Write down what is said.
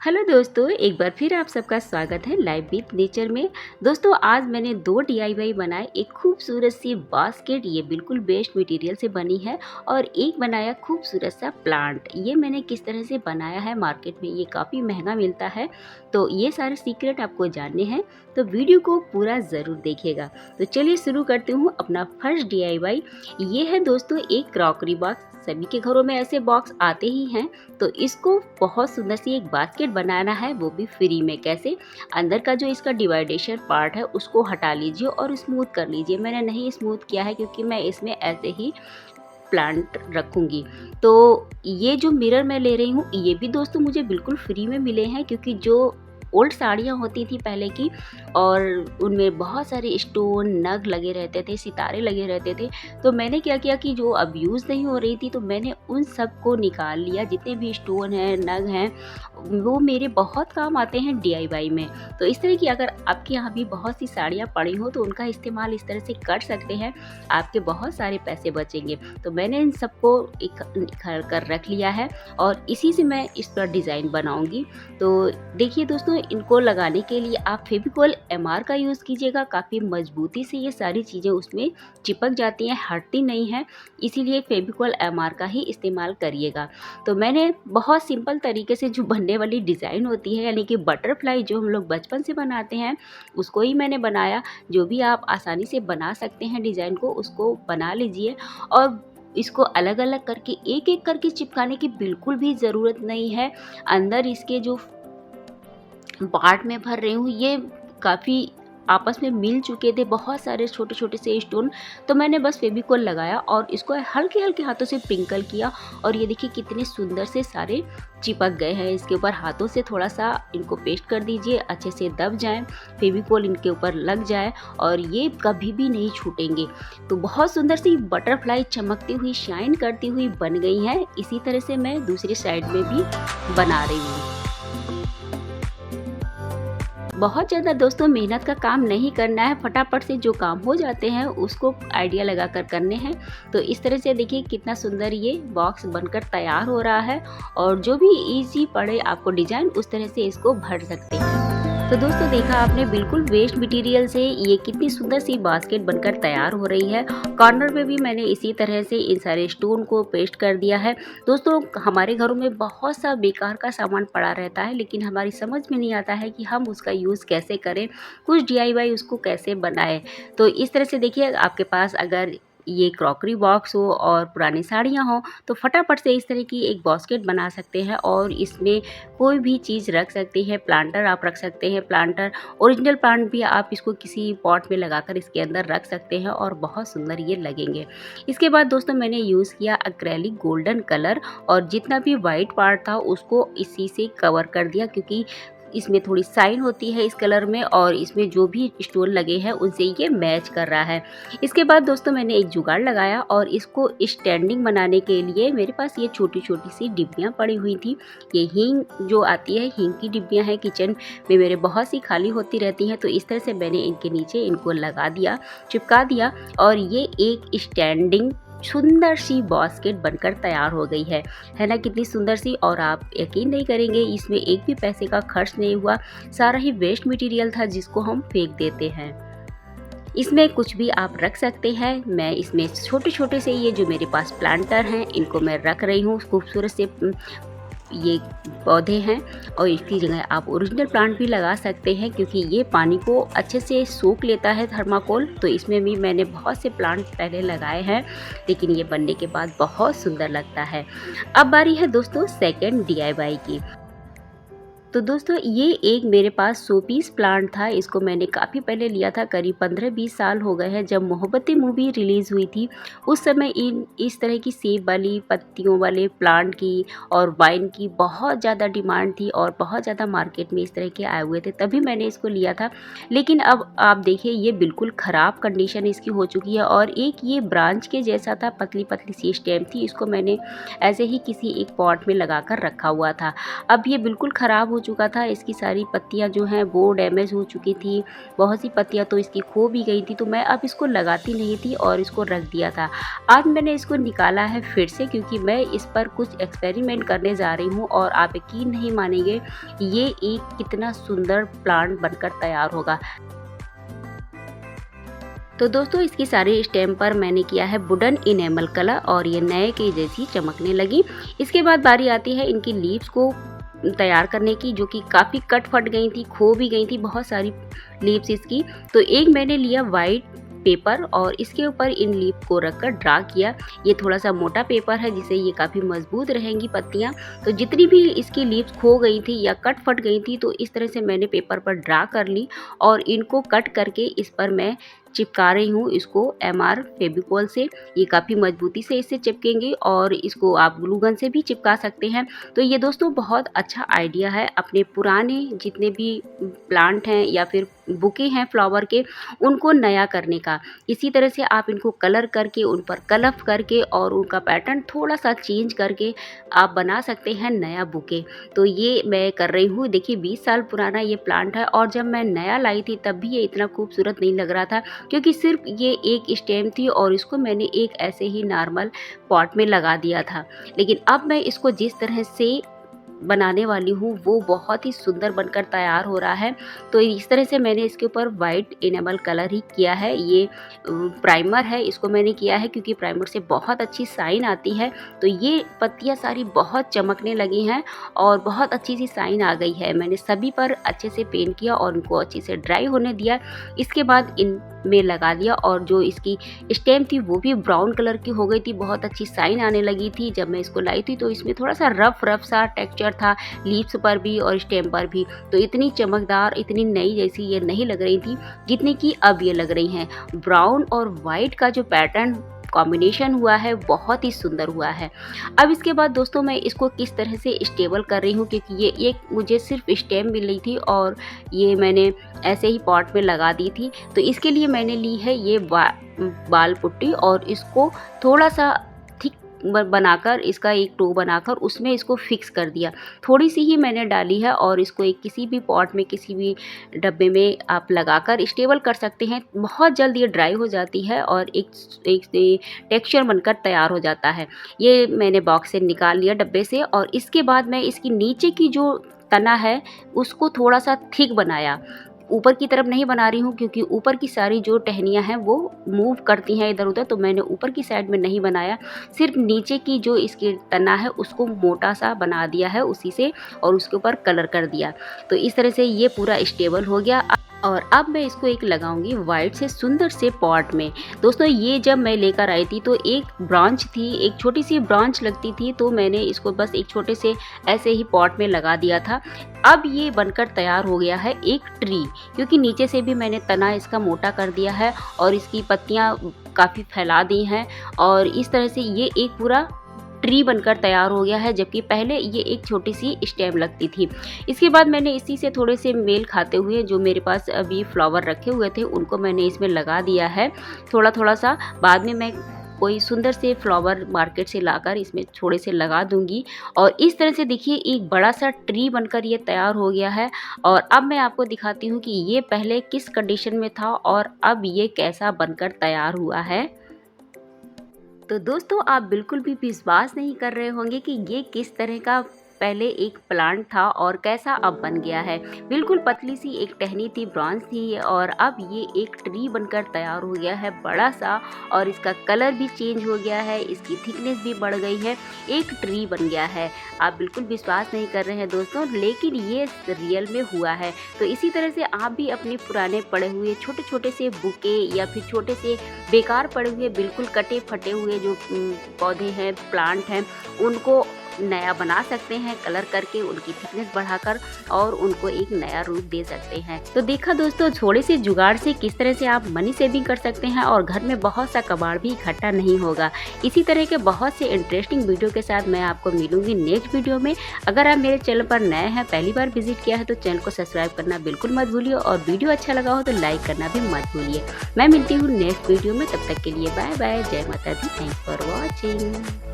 Hello दोस्तों, एक बार फिर आप सबका स्वागत है लाइव विद नेचर में। दोस्तों, आज मैंने 2 डीआईवाई बनाए। एक खूबसूरत सी बास्केट, ये बिल्कुल वेस्ट मटेरियल से बनी है, और एक बनाया खूबसूरत सा प्लांट। ये मैंने किस तरह से बनाया है, मार्केट में ये काफ़ी महंगा मिलता है। तो ये सारे सीक्रेट आपको जानने हैं, तो वीडियो को पूरा ज़रूर देखिएगा। तो चलिए शुरू करती हूँ अपना फर्स्ट डीआईवाई। ये है दोस्तों एक क्रॉकरी बॉक्स। सभी के घरों में ऐसे बॉक्स आते ही हैं। तो इसको बहुत सुंदर सी एक बास्केट बनाना है, वो भी फ्री में। कैसे? अंदर का जो इसका डिवाइडेशन पार्ट है उसको हटा लीजिए और स्मूथ कर लीजिए। मैंने नहीं स्मूथ किया है क्योंकि मैं इसमें ऐसे ही प्लांट रखूँगी। तो ये जो मिरर मैं ले रही हूँ, ये भी दोस्तों मुझे बिल्कुल फ्री में मिले हैं, क्योंकि जो ओल्ड साड़ियाँ होती थी पहले की, और उनमें बहुत सारे स्टोन नग लगे रहते थे, सितारे लगे रहते थे। तो मैंने क्या किया कि जो अब यूज़ नहीं हो रही थी, तो मैंने उन सब को निकाल लिया। जितने भी स्टोन हैं, नग हैं, वो मेरे बहुत काम आते हैं डीआईवाई में। तो इस तरह की अगर आपके यहाँ भी बहुत सी साड़ियाँ पड़ी हो, तो उनका इस्तेमाल इस तरह से कर सकते हैं, आपके बहुत सारे पैसे बचेंगे। तो मैंने इन सबको इकट्ठा कर रख लिया है, और इसी से मैं इस पर डिज़ाइन बनाऊंगी। तो देखिए दोस्तों, इनको लगाने के लिए आप फेविकॉल एमआर का यूज़ कीजिएगा। काफ़ी मजबूती से ये सारी चीज़ें उसमें चिपक जाती हैं, हटती नहीं हैं, इसीलिए फेविकॉल एमआर का ही इस्तेमाल करिएगा। तो मैंने बहुत सिंपल तरीके से जो बनने वाली डिज़ाइन होती है, यानी कि बटरफ्लाई जो हम लोग बचपन से बनाते हैं, उसको ही मैंने बनाया। जो भी आप आसानी से बना सकते हैं डिज़ाइन को, उसको बना लीजिए। और इसको अलग अलग करके एक एक करके चिपकाने की बिल्कुल भी ज़रूरत नहीं है। अंदर इसके जो पार्ट में भर रही हूँ, ये काफ़ी आपस में मिल चुके थे, बहुत सारे छोटे छोटे से स्टोन। तो मैंने बस फेविकॉल लगाया और इसको हल्के हल्के हाथों से प्रिंकल किया, और ये देखिए कितने सुंदर से सारे चिपक गए हैं। इसके ऊपर हाथों से थोड़ा सा इनको पेस्ट कर दीजिए, अच्छे से दब जाएं, फेविकॉल इनके ऊपर लग जाए, और ये कभी भी नहीं छूटेंगे। तो बहुत सुंदर सी बटरफ्लाई चमकती हुई, शाइन करती हुई बन गई है। इसी तरह से मैं दूसरी साइड में भी बना रही हूँ। बहुत ज़्यादा दोस्तों मेहनत का काम नहीं करना है, फटाफट से जो काम हो जाते हैं उसको आइडिया लगाकर करने हैं। तो इस तरह से देखिए कितना सुंदर ये बॉक्स बनकर तैयार हो रहा है, और जो भी इजी पड़े आपको डिज़ाइन, उस तरह से इसको भर सकते हैं। तो दोस्तों, देखा आपने, बिल्कुल वेस्ट मटेरियल से ये कितनी सुंदर सी बास्केट बनकर तैयार हो रही है। कॉर्नर में भी मैंने इसी तरह से इन सारे स्टोन को पेस्ट कर दिया है। दोस्तों, हमारे घरों में बहुत सा बेकार का सामान पड़ा रहता है, लेकिन हमारी समझ में नहीं आता है कि हम उसका यूज़ कैसे करें, कुछ डीआईवाई उसको कैसे बनाएं। तो इस तरह से देखिए, आपके पास अगर ये क्रॉकरी बॉक्स हो और पुरानी साड़ियाँ हों, तो फटाफट से इस तरह की एक बास्केट बना सकते हैं, और इसमें कोई भी चीज़ रख सकते हैं। प्लांटर आप रख सकते हैं, प्लांटर ओरिजिनल प्लांट भी आप इसको किसी पॉट में लगाकर इसके अंदर रख सकते हैं, और बहुत सुंदर ये लगेंगे। इसके बाद दोस्तों, मैंने यूज़ किया एक्रेलिक गोल्डन कलर, और जितना भी वाइट पार्ट था उसको इसी से कवर कर दिया, क्योंकि इसमें थोड़ी साइन होती है इस कलर में, और इसमें जो भी स्टोन लगे हैं उनसे ये मैच कर रहा है। इसके बाद दोस्तों, मैंने एक जुगाड़ लगाया, और इसको स्टैंडिंग बनाने के लिए मेरे पास ये छोटी छोटी सी डिब्बियाँ पड़ी हुई थी। ये हींग जो आती है, हींग की डिब्बियाँ हैं, किचन में मेरे बहुत सी खाली होती रहती हैं। तो इस तरह से मैंने इनके नीचे इनको लगा दिया, चिपका दिया, और ये एक स्टैंडिंग सुंदर सी बास्केट बनकर तैयार हो गई है ना? कितनी सुंदर सी। और आप यकीन नहीं करेंगे, इसमें एक भी पैसे का खर्च नहीं हुआ, सारा ही वेस्ट मटेरियल था जिसको हम फेंक देते हैं। इसमें कुछ भी आप रख सकते हैं। मैं इसमें छोटे छोटे से ये जो मेरे पास प्लांटर हैं, इनको मैं रख रही हूँ। खूबसूरत से ये पौधे हैं, और इसकी जगह आप ओरिजिनल प्लांट भी लगा सकते हैं, क्योंकि ये पानी को अच्छे से सोख लेता है, थर्माकोल। तो इसमें भी मैंने बहुत से प्लांट पहले लगाए हैं, लेकिन ये बनने के बाद बहुत सुंदर लगता है। अब बारी है दोस्तों सेकंड डीआईवाई की। तो दोस्तों, ये एक मेरे पास शो पीस प्लांट था। इसको मैंने काफ़ी पहले लिया था, करीब 15-20 साल हो गए हैं। जब मोहब्बतें मूवी रिलीज़ हुई थी, उस समय इस तरह की सेब वाली पत्तियों वाले प्लांट की और वाइन की बहुत ज़्यादा डिमांड थी, और बहुत ज़्यादा मार्केट में इस तरह के आए हुए थे, तभी मैंने इसको लिया था। लेकिन अब आप देखिए, ये बिल्कुल ख़राब कंडीशन इसकी हो चुकी है, और एक ये ब्रांच के जैसा था, पतली पतली सी स्टेम थी। इसको मैंने ऐसे ही किसी एक पॉट में लगा कर रखा हुआ था। अब ये बिल्कुल ख़राब हो चुका था, इसकी सारी पत्तियाँ जो हैं वो डैमेज हो चुकी थी, बहुत सी पत्तियाँ तो इसकी खो भी गई थी। तो मैं अब इसको लगाती नहीं थी और इसको रख दिया था। आज मैंने इसको निकाला है फिर से, क्योंकि मैं इस पर कुछ एक्सपेरिमेंट करने जा रही हूँ और आप यकीन नहीं मानेंगे ये एक कितना सुंदर प्लांट बनकर तैयार होगा। तो दोस्तों इसकी सारी स्टेम पर मैंने किया है वुडन इनेमल कलर और ये नए के जैसी चमकने लगी। इसके बाद बारी आती है इनकी लीव्स को तैयार करने की, जो कि काफ़ी कट फट गई थी, खो भी गई थी बहुत सारी लीव्स इसकी। तो एक मैंने लिया वाइट पेपर और इसके ऊपर इन लीफ को रखकर ड्रा किया। ये थोड़ा सा मोटा पेपर है जिससे ये काफ़ी मजबूत रहेंगी पत्तियाँ। तो जितनी भी इसकी लीव्स खो गई थी या कट फट गई थी तो इस तरह से मैंने पेपर पर ड्रा कर ली और इनको कट करके इस पर मैं चिपका रही हूँ इसको MR फेविकोल से। ये काफ़ी मजबूती से इससे चिपकेंगे और इसको आप ग्लू गन से भी चिपका सकते हैं। तो ये दोस्तों बहुत अच्छा आइडिया है अपने पुराने जितने भी प्लांट हैं या फिर बुके हैं फ्लावर के, उनको नया करने का। इसी तरह से आप इनको कलर करके, उन पर कलफ करके और उनका पैटर्न थोड़ा सा चेंज करके आप बना सकते हैं नया बुके। तो ये मैं कर रही हूँ। देखिए 20 साल पुराना ये प्लांट है और जब मैं नया लाई थी तब भी ये इतना खूबसूरत नहीं लग रहा था, क्योंकि सिर्फ ये एक स्टेम थी और इसको मैंने एक ऐसे ही नॉर्मल पॉट में लगा दिया था। लेकिन अब मैं इसको जिस तरह से बनाने वाली हूँ वो बहुत ही सुंदर बनकर तैयार हो रहा है। तो इस तरह से मैंने इसके ऊपर वाइट इनेमल कलर ही किया है। ये प्राइमर है, इसको मैंने किया है क्योंकि प्राइमर से बहुत अच्छी साइन आती है। तो ये पत्तियाँ सारी बहुत चमकने लगी हैं और बहुत अच्छी सी साइन आ गई है। मैंने सभी पर अच्छे से पेंट किया और उनको अच्छे से ड्राई होने दिया। इसके बाद इन में लगा दिया और जो इसकी स्टेम थी वो भी ब्राउन कलर की हो गई थी, बहुत अच्छी साइन आने लगी थी। जब मैं इसको लाई थी तो इसमें थोड़ा सा रफ सा टेक्सचर था लीव्स पर भी और स्टेम पर भी। तो इतनी चमकदार, इतनी नई जैसी ये नहीं लग रही थी जितनी कि अब ये लग रही हैं। ब्राउन और वाइट का जो पैटर्न कॉम्बिनेशन हुआ है बहुत ही सुंदर हुआ है। अब इसके बाद दोस्तों मैं इसको किस तरह से स्टेबल कर रही हूँ, क्योंकि ये एक मुझे सिर्फ स्टेम मिल रही थी और ये मैंने ऐसे ही पॉट में लगा दी थी। तो इसके लिए मैंने ली है ये बाल पुट्टी और इसको थोड़ा सा बनाकर, इसका एक टो बनाकर उसमें इसको फिक्स कर दिया। थोड़ी सी ही मैंने डाली है और इसको एक किसी भी पॉट में, किसी भी डब्बे में आप लगाकर स्टेबल कर सकते हैं। बहुत जल्द ये ड्राई हो जाती है और एक टेक्सचर बनकर तैयार हो जाता है। ये मैंने बॉक्स से निकाल लिया डब्बे से और इसके बाद मैं इसकी नीचे की जो तना है उसको थोड़ा सा थिक बनाया। ऊपर की तरफ नहीं बना रही हूँ क्योंकि ऊपर की सारी जो टहनियाँ हैं वो मूव करती हैं इधर उधर, तो मैंने ऊपर की साइड में नहीं बनाया, सिर्फ नीचे की जो इसकी तना है उसको मोटा सा बना दिया है उसी से और उसके ऊपर कलर कर दिया। तो इस तरह से ये पूरा स्टेबल हो गया। और अब मैं इसको एक लगाऊंगी वाइट से सुंदर से पॉट में। दोस्तों ये जब मैं लेकर आई थी तो एक ब्रांच थी, एक छोटी सी ब्रांच लगती थी, तो मैंने इसको बस एक छोटे से ऐसे ही पॉट में लगा दिया था। अब ये बनकर तैयार हो गया है एक ट्री, क्योंकि नीचे से भी मैंने तना इसका मोटा कर दिया है और इसकी पत्तियां काफ़ी फैला दी हैं और इस तरह से ये एक पूरा ट्री बनकर तैयार हो गया है, जबकि पहले ये एक छोटी सी स्टेम लगती थी। इसके बाद मैंने इसी से थोड़े से मेल खाते हुए जो मेरे पास अभी फ्लावर रखे हुए थे उनको मैंने इसमें लगा दिया है थोड़ा थोड़ा सा। बाद में मैं कोई सुंदर से फ्लावर मार्केट से लाकर इसमें थोड़े से लगा दूंगी और इस तरह से देखिए एक बड़ा सा ट्री बनकर ये तैयार हो गया है। और अब मैं आपको दिखाती हूँ कि ये पहले किस कंडीशन में था और अब ये कैसा बनकर तैयार हुआ है। तो दोस्तों आप बिल्कुल भी विश्वास नहीं कर रहे होंगे कि ये किस तरह का पहले एक प्लांट था और कैसा अब बन गया है। बिल्कुल पतली सी एक टहनी थी, ब्रांच थी और अब ये एक ट्री बनकर तैयार हो गया है बड़ा सा और इसका कलर भी चेंज हो गया है, इसकी थिकनेस भी बढ़ गई है, एक ट्री बन गया है। आप बिल्कुल विश्वास नहीं कर रहे हैं दोस्तों, लेकिन ये रियल में हुआ है। तो इसी तरह से आप भी अपने पुराने पड़े हुए छोटे छोटे से बुके या फिर छोटे से बेकार पड़े हुए बिल्कुल कटे फटे हुए जो पौधे हैं, प्लांट हैं, उनको नया बना सकते हैं कलर करके, उनकी थिकनेस बढ़ाकर और उनको एक नया रूप दे सकते हैं। तो देखा दोस्तों, थोड़े से जुगाड़ से किस तरह से आप मनी सेविंग कर सकते हैं और घर में बहुत सा कबाड़ भी इकट्ठा नहीं होगा। इसी तरह के बहुत से इंटरेस्टिंग वीडियो के साथ मैं आपको मिलूंगी नेक्स्ट वीडियो में। अगर आप मेरे चैनल पर नए हैं, पहली बार विजिट किया है, तो चैनल को सब्सक्राइब करना बिल्कुल मत भूलिए और वीडियो अच्छा लगा हो तो लाइक करना भी मत भूलिए। मैं मिलती हूँ नेक्स्ट वीडियो में, तब तक के लिए बाय बाय, जय माता दी, थैंक्स फॉर वॉचिंग।